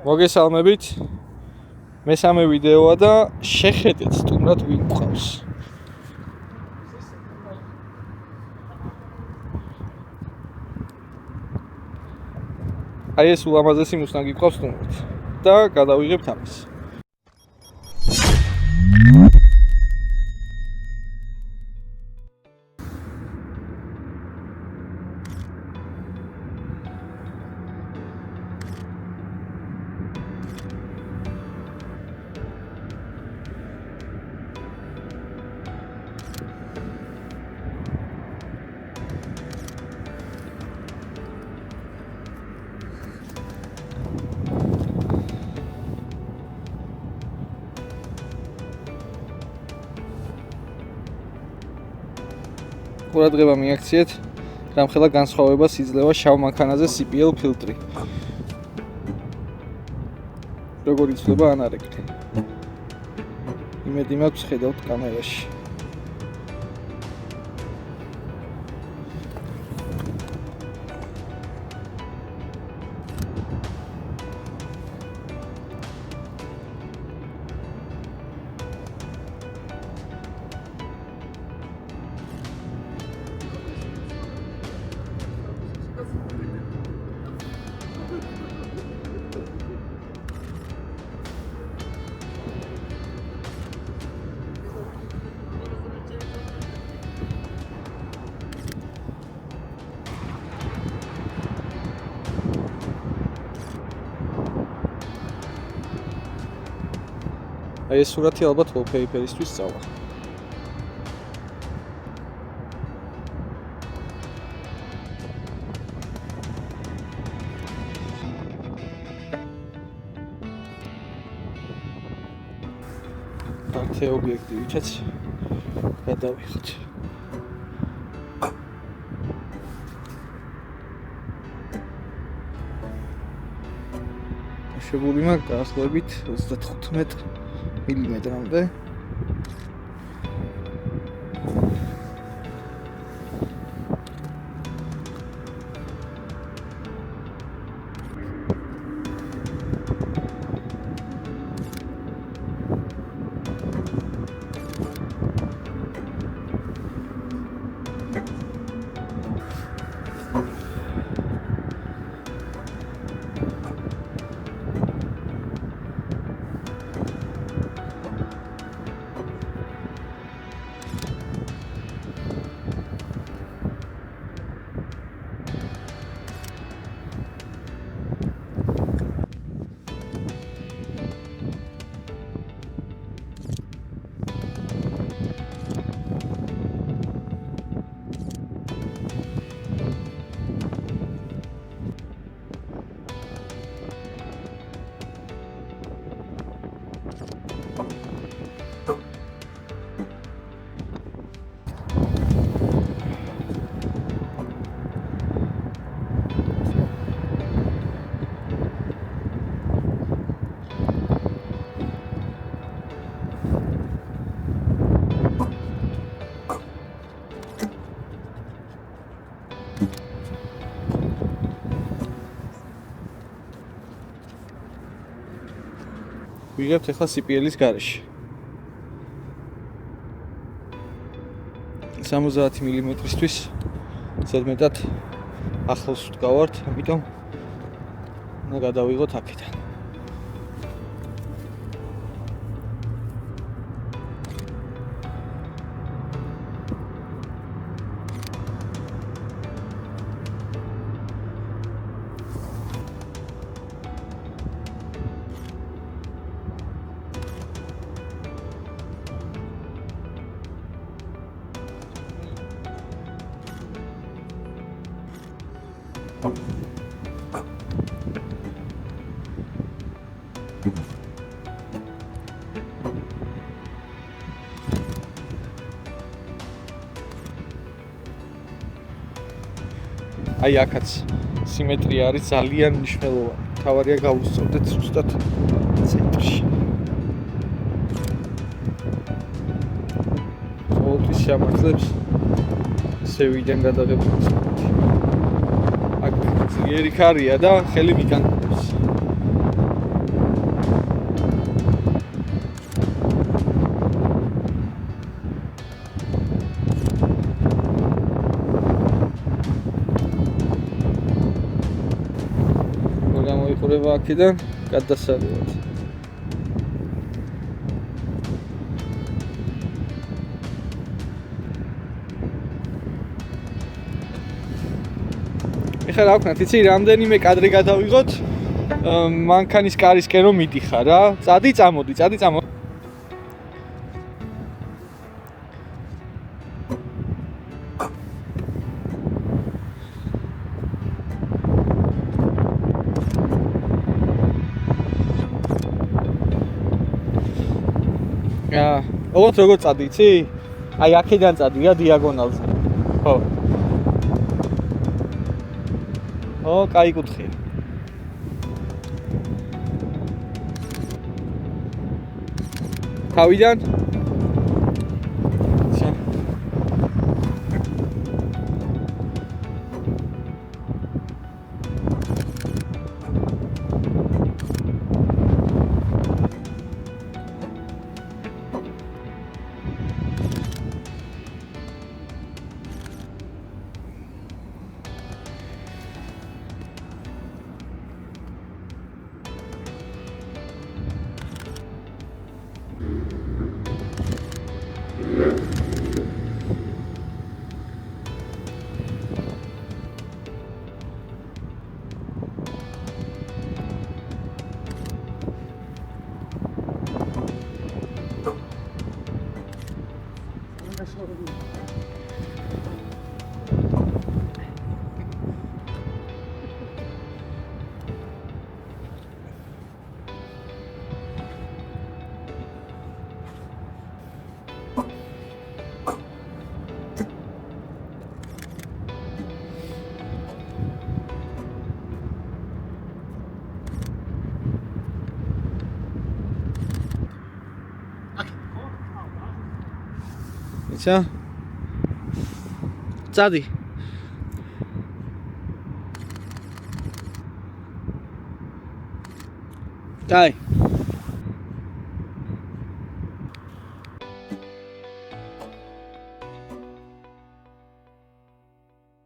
მოგესალმებით. მესამე ვიდეოა და შეხედეთ სტუმრად ვინ გვყავს. აი ეს ულამაზესი მუსტანგი გვყავს სტუმრად და გადავიღებთ ამას. ყურადღება მიაქციეთ, რამხელა განსხვავებას იძლევა შავ მანქანაზე CPL ფილტრი. როგორ იცვლება ანარეკლი. იმედი მაქვს ხედავთ კამერაში. აი ეს სურათი ალბათ wallpaper-ისთვის სწავლა. და ობიექტივით გადავიღოთ. შეგვიძლია მაგ დაახლოებით 35 მილიმეტრამდე. ვიღებთ ახლა CPL-ის გარეშე. 70 მილიმეტრისთვის ზედმეტად ახლოს ვდგავართ, ამიტომ უნდა გადავიღოთ აქედან. აი აქაც სიმეტრია არის ძალიან მნიშვნელოვანი. თავარია გავუსწორდეთ ზუსტად ცენტრში. ყოველთვის შემართლებს სევიდან გადაღებული. აქ ძლიერი ქარია და ხელი მიგანგებს. გამოიყურება აქედან გადასარევად. ეხლა რა ვქნათ, იცი, რამდენიმე კადრი გადავიღოთ, მანქანის კარისკენ რომ მიდიხარ რა. წადი წამოდი. ოღონდ როგორ წადი, იცი? აი აქედან წადი რა დიაგონალზე. ხო. კაი კუთხეა. თავიდან? იცი? წადი. კაი.